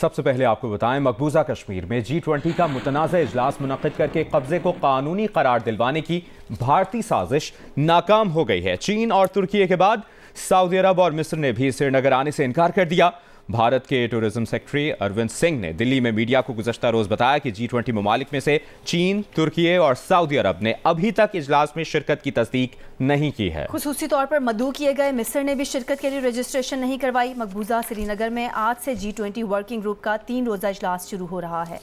सबसे पहले आपको बताएं, मकबूजा कश्मीर में G20 का मुतनाज़ इजलास मुनक़िद करके कब्जे को कानूनी करार दिलवाने की भारतीय साजिश नाकाम हो गई है। चीन और तुर्की के बाद सऊदी अरब और मिस्र ने भी श्रीनगर आने से इनकार कर दिया। भारत के टूरिज्म सेक्रेटरी अरविंद सिंह ने दिल्ली में मीडिया को गुज़श्ता रोज़ बताया कि G20 ममालिक में से चीन, तुर्की और सऊदी अरब ने अभी तक इजलास में शिरकत की तस्दीक नहीं की है। खुसूसी तौर पर मदऊ किए गए मिस्र ने भी शिरकत के लिए रजिस्ट्रेशन नहीं करवाई। मकबूजा श्रीनगर में आज से G20 वर्किंग ग्रुप का 3 रोज़ा इजलास शुरू हो रहा है।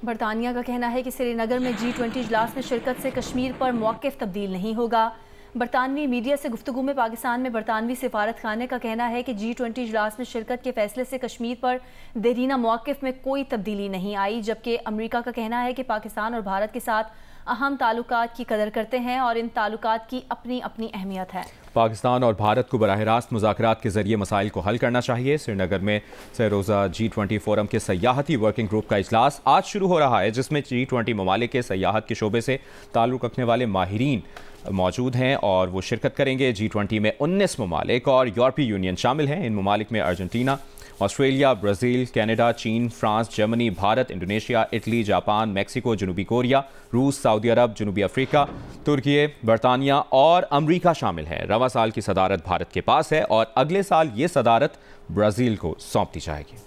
बरतानिया का कहना है कि श्रीनगर में G20 इजलास में शिरकत से कश्मीर पर मौक़िफ़ तब्दील नहीं होगा। बरतानवी मीडिया से गुफ्तगू में पाकिस्तान में बरतानवी सिफारत खाने का कहना है कि G20 इजलास में शिरकत के फैसले से कश्मीर पर देरीना मौक़िफ़ में कोई तब्दीली नहीं आई, जबकि अमरीका का कहना है कि पाकिस्तान और भारत के साथ अहम ताल्लुकात की कदर करते हैं और इन ताल्लुकात की अपनी अपनी अहमियत है। पाकिस्तान और भारत को बराह रास्त मुज़ाकरात के जरिए मसाइल को हल करना चाहिए। श्रीनगर में रोज़ा G20 फोरम के सयाहती वर्किंग ग्रुप का इजलास आज शुरू हो रहा है, जिसमें G20 ममालिक के सयाहत के शोबे से ताल्लुक़ रखने वाले माहिरीन मौजूद हैं और वो शिरकत करेंगे। G20 में 19 ममालिक और यूरोपीय यूनियन शामिल हैं। इन ममालिक में अर्जेंटीना, ऑस्ट्रेलिया, ब्राज़ील, कनाडा, चीन, France, Germany, Bharat, Indonesia, Italy, Japan, Mexico, जनूबी कोरिया, रूस, सऊदी अरब, जनूबी अफ्रीका, तुर्की, बरतानिया और अमरीका शामिल हैं। रवा साल की सदारत भारत के पास है और अगले साल ये सदारत ब्राज़ील को सौंप दी जाएगी।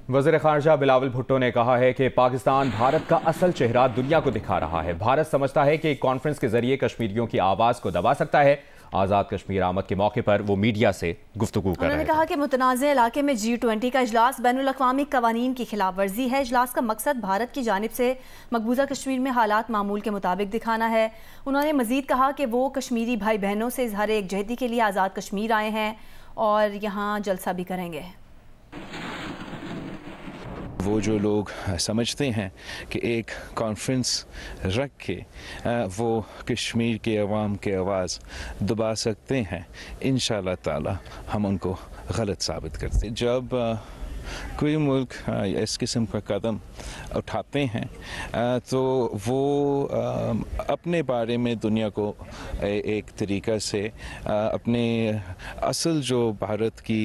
वज़ीर ख़ारजा बिलावल भुट्टो ने कहा है कि पाकिस्तान भारत का असल चेहरा दुनिया को दिखा रहा है। भारत समझता है कि एक कॉन्फ्रेंस के जरिए कश्मीरियों की आवाज़ को दबा सकता है। आज़ाद कश्मीर आमद के मौके पर वो मीडिया से गुफ्तगू कर रहे थे। उन्होंने कहा कि मुतनाज़े इलाके में G20 का इजलास बैनुल-अक़वामी कवानीन की खिलाफ वर्जी है। इजलास का मकसद भारत की जानिब से मकबूजा कश्मीर में हालात मामूल के मुताबिक दिखाना है। उन्होंने मज़ीद कहा कि वो कश्मीरी भाई बहनों से इजहार एकजहती के लिए आज़ाद कश्मीर आए हैं और यहाँ जलसा भी करेंगे। वो जो लोग समझते हैं कि एक कॉन्फ्रेंस रख के वो कश्मीर के अवाम के आवाज़ दबा सकते हैं, इंशाअल्लाह ताला हम उनको गलत साबित करते। जब कोई मुल्क इस किस्म का कदम उठाते हैं तो वो अपने बारे में दुनिया को एक तरीक़ा से अपने असल जो भारत की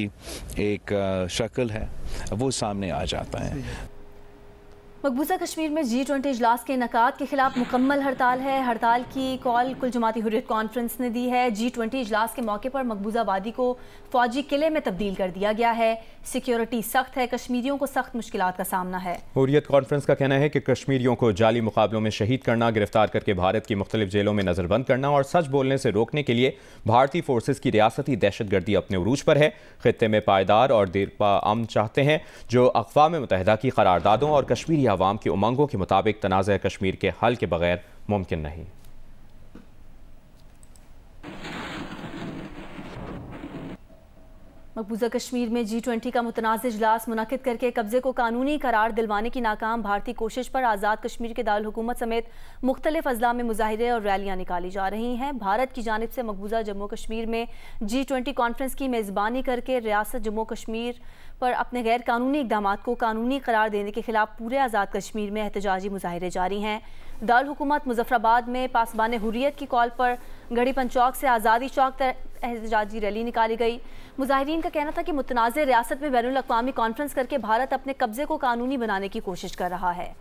एक शक्ल है वो सामने आ जाता है। मकबूजा कश्मीर में G20 इजलास के इनकाद के खिलाफ मुकम्मल हड़ताल है। हड़ताल की कॉल कुल जमाती हुर्रियत कॉन्फ्रेंस ने दी है। G20 इजलास के मौके पर मकबूजा वादी को फौजी किले में तब्दील कर दिया गया है। सिक्योरिटी सख्त है, कश्मीरियों को सख्त मुश्किलात का सामना है। हुर्रियत कॉन्फ्रेंस का कहना है कि कश्मीरियों को जाली मुकाबलों में शहीद करना, गिरफ्तार करके भारत की मुख्तलिफ जेलों में नजरबंद करना और सच बोलने से रोकने के लिए भारतीय फोर्सेज की रियासती दहशतगर्दी अपने उरूज पर है। खित्ते में पायदार और देरपा अमन चाहते हैं जो अक़वाम मुत्तहिदा की करारदादों और कश्मीरी अवाम की उमंगों के मुताबिक तनाज़ा कश्मीर के हल के बगैर मुमकिन नहीं। मकबूजा कश्मीर में G20 का मुतनाज़ इजलास मुनक़िद करके कब्जे को कानूनी करार दिलवाने की नाकाम भारतीय कोशिश पर आज़ाद कश्मीर के दारुल हुकूमत समेत मुख्तलिफ अज़ला में मुज़ाहिरे और रैलियाँ निकाली जा रही हैं। भारत की जानिब से मकबूजा जम्मू कश्मीर में G20 कॉन्फ्रेंस की मेज़बानी करके रियासत जम्मू कश्मीर पर अपने गैर कानूनी इक़दाम को कानूनी करार देने के खिलाफ पूरे आज़ाद कश्मीर में एहतजाजी मुज़ाहिरे जारी हैं। दारुल हुकूमत मुज़फ़्फ़राबाद में पासबान हुर्रियत की कॉल पर गढ़ी पंचौक से आज़ादी चौक तक एहतजाजी रैली निकाली गई। मुज़ाहिरीन का कहना था कि मुतनाज़े रियासत में बैनुल-अक़वामी कॉन्फ्रेंस करके भारत अपने कब्जे को कानूनी बनाने की कोशिश कर रहा है।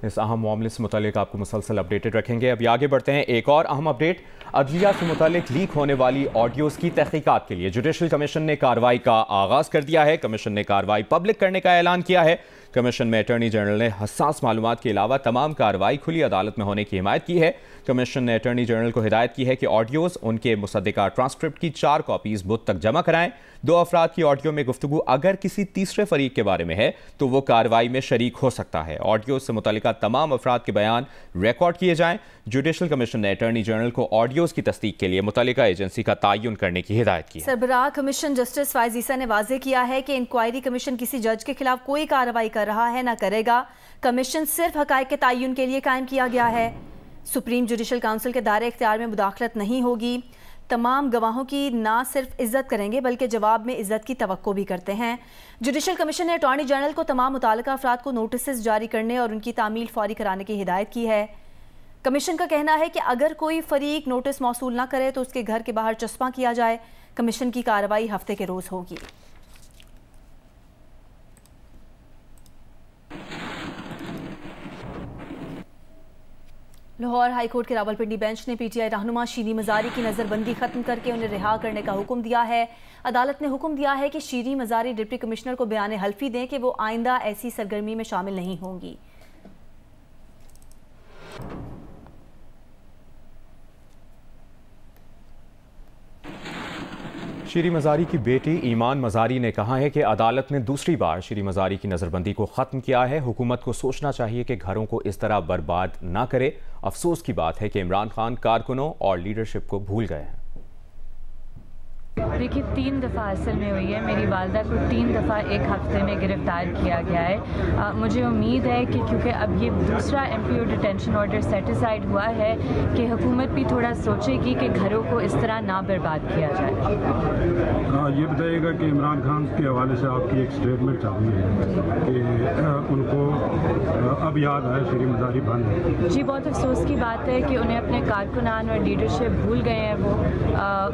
इस अहम मामले से मुतालिक आपको मुसलसल अपडेटेड रखेंगे। अभी आगे बढ़ते हैं। एक और अहम अपडेट, अदलिया से मुतालिक लीक होने वाली ऑडियोज़ की तहकीकात के लिए जुडिशल कमीशन ने कार्रवाई का आगाज़ कर दिया है। कमीशन ने कार्रवाई पब्लिक करने का ऐलान किया है। कमीशन में अटॉर्नी जनरल ने हसास मालूमात के अलावा तमाम कार्रवाई खुली अदालत में होने की हिमायत की है। कमीशन ने अटॉर्नी जनरल को हिदायत की है कि ऑडियोज़ उनके मुसद्दिका ट्रांसक्रिप्ट की 4 कॉपीज़ बुध तक जमा कराएं। 2 अफराद की ऑडियो में गुफ्तगू अगर किसी तीसरे फरीक के बारे में है तो वो कार्रवाई में शरीक हो सकता है। ऑडियो से मुतल्लिका तमाम अफराद के बयान रिकॉर्ड किए जाएं। जुडिशल कमीशन ने अटॉर्नी जनरल को ऑडियोज़ की तस्दीक के लिए मुतल्लिका एजेंसी का तयन करने की हिदायत की है। सरबराह कमीशन जस्टिस फायज़ ईसा ने वाज़ेह किया है कि इंक्वायरी कमीशन किसी जज के खिलाफ कोई कार्रवाई कर रहा है न करेगा। कमीशन सिर्फ हक़ाइक़ के तयन के लिए कायम किया गया है। सुप्रीम जुडिशल काउंसिल के दायरे इख्तियार में मुदाखलत नहीं होगी। तमाम गवाहों की ना सिर्फ इज्जत करेंगे बल्कि जवाब में इज्जत की तवक्को भी करते हैं। जुडिशल कमीशन ने अटॉर्नी जनरल को तमाम मुताल्लिका अफराद को नोटिस जारी करने और उनकी तामील फौरी कराने की हिदायत की है। कमीशन का कहना है कि अगर कोई फरीक नोटिस मौसूल ना करे तो उसके घर के बाहर चस्पा किया जाए। कमीशन की कार्रवाई हफ्ते के रोज होगी। लाहौर हाईकोर्ट के रावलपिंडी बेंच ने पीटीआई रहनुमा शीरी मजारी की नज़रबंदी खत्म करके उन्हें रिहा करने का हुक्म दिया है। अदालत ने हुक्म दिया है कि शीरी मजारी डिप्टी कमिश्नर को बयान हल्फी दें कि वो आइंदा ऐसी सरगर्मी में शामिल नहीं होंगी। शीरी मजारी की बेटी ईमान मजारी ने कहा है कि अदालत ने दूसरी बार शीरी मजारी की नज़रबंदी को ख़त्म किया है। हुकूमत को सोचना चाहिए कि घरों को इस तरह बर्बाद ना करे। अफसोस की बात है कि इमरान खान कारकुनों और लीडरशिप को भूल गए हैं। देखिए 3 दफ़ा असल में हुई है। मेरी वालदा को 3 दफ़ा एक हफ्ते में गिरफ्तार किया गया है। मुझे उम्मीद है कि क्योंकि अब ये दूसरा MPO डिटेंशन ऑर्डर सेटिसाइड हुआ है कि हुकूमत भी थोड़ा सोचेगी कि घरों को इस तरह ना बर्बाद किया जाए। ये बताइएगा कि इमरान खान के हवाले से आपकी एक स्टेटमेंट आ रही है कि उनको अब याद आया शीरी मजारी बंद है। जी बहुत अफसोस की बात है कि उन्हें अपने कारकुनान और लीडरशिप भूल गए हैं वो।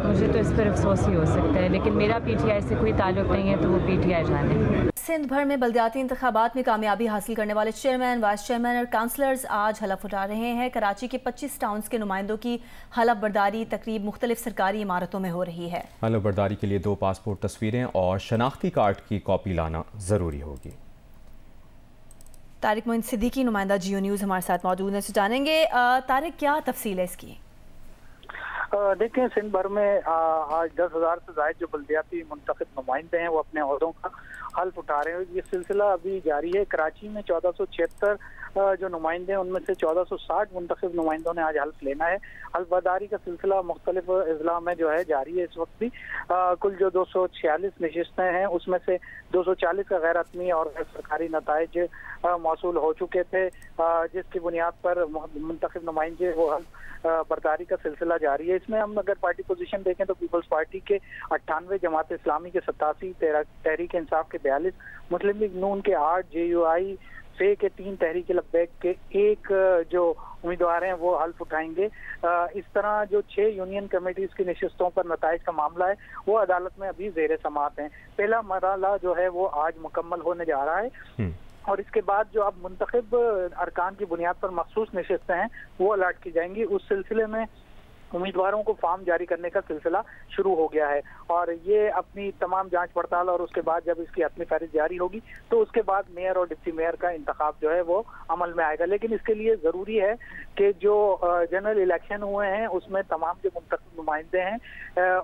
मुझे तो इस पर अफसोस ही हो सकता है, लेकिन मेरा PTI से कोई ताल्लुक नहीं है तो वो PTI जाने। सिंध भर में बल्दियाती इंतखाबात में कामयाबी हासिल करने वाले चेयरमैन, वाइस चेयरमैन और काउंसलर्स आज हलफ उठा रहे हैं। कराची के 25 टाउन्स के नुमाइंदों की हलफ बर्दारी तकरीब मुख्तलिफ सरकारी इमारतों में हो रही है। हलफ बर्दारी के लिए 2 पासपोर्ट तस्वीरें और शनाख्ती कार्ड की कॉपी लाना जरूरी होगी। तारिक मोइन सिद्दीकी नुमाइंदा जियो न्यूज़ हमारे साथ मौजूद हैं, जानेंगे तारिक क्या तफसील है इसकी। देखें सिंध भर में आज 10,000 से ज़ायद जो बल्दियाती मुंतखब नुमाइंदे हैं वो अपने अहदों का हल्फ उठा रहे हैं। ये सिलसिला अभी जारी है। कराची में 1476 जो नुमाइंदे हैं उनमें से 1460 मुंतखब नुमाइंदों ने आज हल्फ लेना है। हल्फ बर्दारी का सिलसिला मुख्तलिफ अजला में जो है जारी है इस वक्त भी। कुल जो 246 नशिस्तें हैं उसमें से 240 का गैर हतमी और गैर सरकारी नताइज मौसूल हो चुके थे, जिसकी बुनियाद पर मुंतखब नुमाइंदे वो हल्फ बर्दारी का सिलसिला जारी है। इसमें हम अगर पार्टी पोजीशन देखें तो पीपल्स पार्टी के 98, जमात इस्लामी के 87, तहरीक इंसाफ के 42, मुस्लिम लीग नून के 8, JUI फे के 3, तहरीक लब्बैक के 1 जो उम्मीदवार हैं वो हल्फ उठाएंगे। इस तरह जो 6 यूनियन कमेटीज की नशिस्तों पर नताइज का मामला है वो अदालत में अभी जेर समाअत है। पहला मरहला जो है वो आज मुकम्मल होने जा रहा है और इसके बाद जो अब मुंतखब अरकान की बुनियाद पर मखसूस नशिस्तें हैं वो अलॉट की जाएंगी। उस सिलसिले में उम्मीदवारों को फॉर्म जारी करने का सिलसिला शुरू हो गया है और ये अपनी तमाम जांच पड़ताल और उसके बाद जब इसकी हतमी फहरिस्त जारी होगी तो उसके बाद मेयर और डिप्टी मेयर का इंतखाब जो है वो अमल में आएगा। लेकिन इसके लिए ज़रूरी है कि जो जनरल इलेक्शन हुए हैं उसमें तमाम जो मुंतखब नुमाइंदे हैं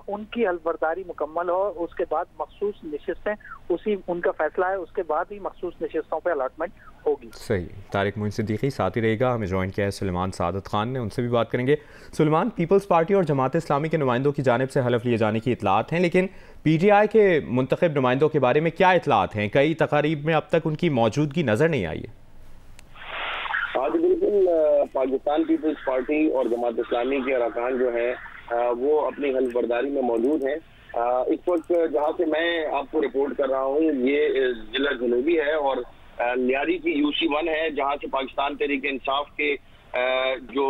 उनकी हल्फबर्दारी मुकम्मल हो, उसके बाद मखसूस नशिस्तें उसी उनका फैसला है, उसके बाद ही मखसूस नशिस्तों पर अलॉटमेंट होगी। सही। तारिक मोइन सिद्दीकी साथ ही रहेगा, हमें ज्वाइन किया है सुलेमान सादत खान ने, उनसे भी बात करेंगे। सुलेमान, पीपल्स पार्टी और जमात इस्लामी के नुमाइंदों की जानिब से हलफ लिए जाने की इतलात हैं, लेकिन PTI के मुंतखब नुमाइंदों के बारे में क्या इतलात हैं? कई तकारीब में अब तक उनकी मौजूदगी नजर नहीं आई है। आज बिल्कुल पाकिस्तान पीपल्स पार्टी और जमात इस्लामी के अरकान जो है वो अपनी हल्फ बर्दारी में मौजूद हैं। इस वक्त जहाँ से मैं आपको रिपोर्ट कर रहा हूँ ये जिला जनूबी है और लियारी की UC1 है, जहाँ से पाकिस्तान तहरीक इंसाफ के जो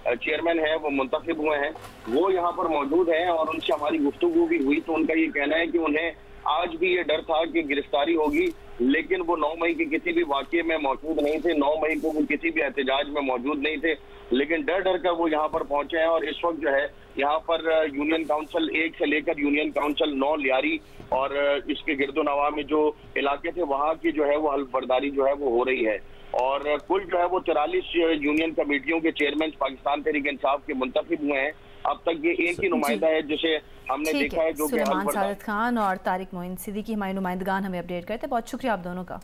चेयरमैन है वो मुंतखब हुए हैं वो यहाँ पर मौजूद हैं और उनसे हमारी गुफ्तगू भी हुई तो उनका ये कहना है कि उन्हें आज भी ये डर था कि गिरफ्तारी होगी, लेकिन वो 9 मई के किसी भी वाक़ये में मौजूद नहीं थे। 9 मई को वो किसी भी एहतजाज में मौजूद नहीं थे, लेकिन डर डर कर वो यहाँ पर पहुंचे हैं और इस वक्त जो है यहाँ पर यूनियन काउंसिल 1 से लेकर यूनियन काउंसिल 9 लियारी और इसके गिरदोनवा में जो इलाके थे वहाँ की जो है वो हल्फ बर्दारी जो है वो हो रही है और कुल जो है वो 43 यूनियन कमेटियों के चेयरमैन पाकिस्तान तहरीक इंसाफ के मुंतखब हुए हैं। अब तक ये एक ही नुमाइंदा है जिसे हमने देखा है जो कि सुलेमान सादत खान और तारिक मोइन सिद्दीकी हमारे नुमाइंदगान हमें अपडेट करते हैं। बहुत शुक्रिया आप दोनों का।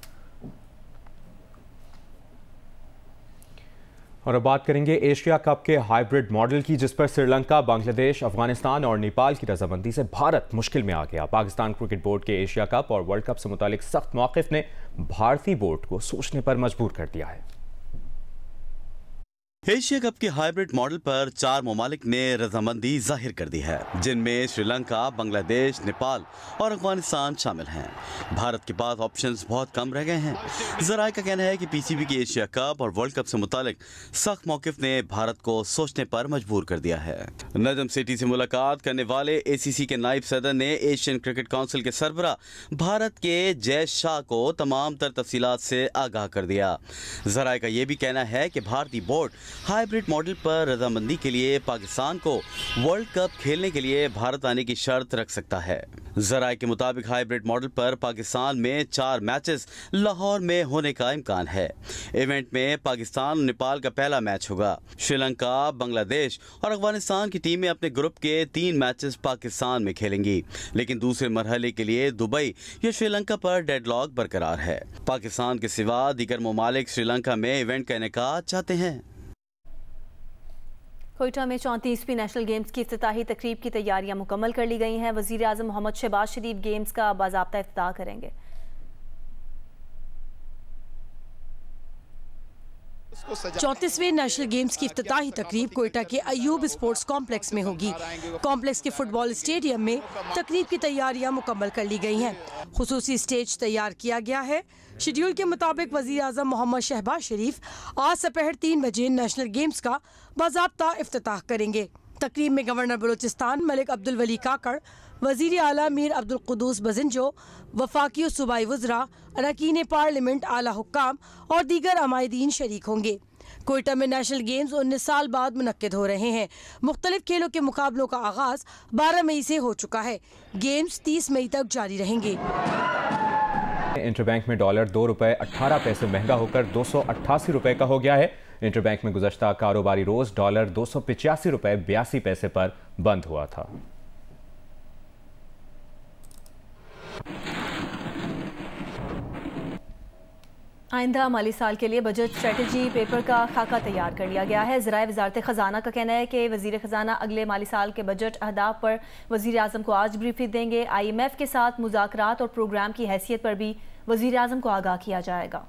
और अब बात करेंगे एशिया कप के हाइब्रिड मॉडल की, जिस पर श्रीलंका, बांग्लादेश, अफगानिस्तान और नेपाल की रजामंदी से भारत मुश्किल में आ गया। पाकिस्तान क्रिकेट बोर्ड के एशिया कप और वर्ल्ड कप से मुतालिक सख्त मौक़िफ़ ने भारतीय बोर्ड को सोचने पर मजबूर कर दिया है। एशिया कप के हाइब्रिड मॉडल पर 4 ममालिक ने रजामंदी जाहिर कर दी है, जिनमें श्रीलंका, बांग्लादेश, नेपाल और अफगानिस्तान शामिल हैं। भारत के पास ऑप्शंस बहुत कम रह गए हैं। जराए का कहना है कि पीसीबी के एशिया कप और वर्ल्ड कप से मुतालिक सख्त मौकिफ ने भारत को सोचने पर मजबूर कर दिया है। नजम सिटी से मुलाकात करने वाले एसीसी के नायब सदर ने एशियन क्रिकेट काउंसिल के सरबरा भारत के जय शाह को तमाम तर तफसीलात से आगाह कर दिया। जराए का यह भी कहना है कि भारतीय बोर्ड हाइब्रिड मॉडल पर रजामंदी के लिए पाकिस्तान को वर्ल्ड कप खेलने के लिए भारत आने की शर्त रख सकता है। जराए के मुताबिक हाइब्रिड मॉडल पर पाकिस्तान में 4 मैचेस लाहौर में होने का इम्कान है। इवेंट में पाकिस्तान और नेपाल का पहला मैच होगा। श्रीलंका, बांग्लादेश और अफगानिस्तान की टीमें अपने ग्रुप के 3 मैचेस पाकिस्तान में खेलेंगी, लेकिन दूसरे मरहले के लिए दुबई या श्रीलंका पर डेडलॉक बरकरार है। पाकिस्तान के सिवा दीगर ममालिक श्रीलंका में इवेंट का इनेकाद चाहते हैं। कोयटा में 34वीं नेशनल गेम्स की इफ्तिताही तकरीब की तैयारियां मुकम्मल कर ली गई हैं। वज़ीर आज़म मोहम्मद शहबाज शरीफ गेम्स का बाज़ाब्ता इफ्तिताह करेंगे। 34वें नेशनल गेम्स की इफ्तिताही तकरीब कोयटा के अयूब स्पोर्ट्स कॉम्प्लेक्स में होगी। कॉम्प्लेक्स के फुटबॉल स्टेडियम में तकरीब की तैयारियां मुकम्मल कर ली गई हैं। खुसूसी स्टेज तैयार किया गया है। शेड्यूल के मुताबिक वज़ीर आज़म मोहम्मद शहबाज शरीफ आज दोपहर 3 बजे नेशनल गेम्स का बाज़ाब्ता इफ्तिताह करेंगे। तकरीब में गवर्नर बलूचिस्तान मलिक अब्दुल वली काकड़, वज़ीर आला मीर अब्दुल कुद्दूस बजिंजो, वफाकी सूबाई वज़रा, अरकान पार्लियामेंट, आला हुक्काम और दीगर अमायदीन शरीक होंगे। कोयटा में नेशनल गेम्स 19 साल बाद मुनक्किद हो रहे हैं। मुख्तलिफ खेलों के मुकाबलों का आगाज 12 मई से हो चुका है। गेम्स 30 मई तक जारी रहेंगे। इंटरबैंक में डॉलर 2 रुपये 18 पैसे महंगा होकर 288 रुपये का हो गया है। इंटरबैंक में गुज़श्ता कारोबारी रोज डॉलर 285 रुपये 82 पैसे पर बंद हुआ था। आइंदा माली साल के लिए बजट स्ट्रेटजी पेपर का खाका तैयार कर लिया गया है। ज़राए वज़ारत ख़जाना का कहना है कि वज़ीर ख़जाना अगले माली साल के बजट अहदाफ पर वज़ीर आज़म को आज ब्रीफिंग देंगे। IMF के साथ मुज़ाकरात और प्रोग्राम की हैसियत पर भी वज़ीर आज़म को आगाह किया जाएगा।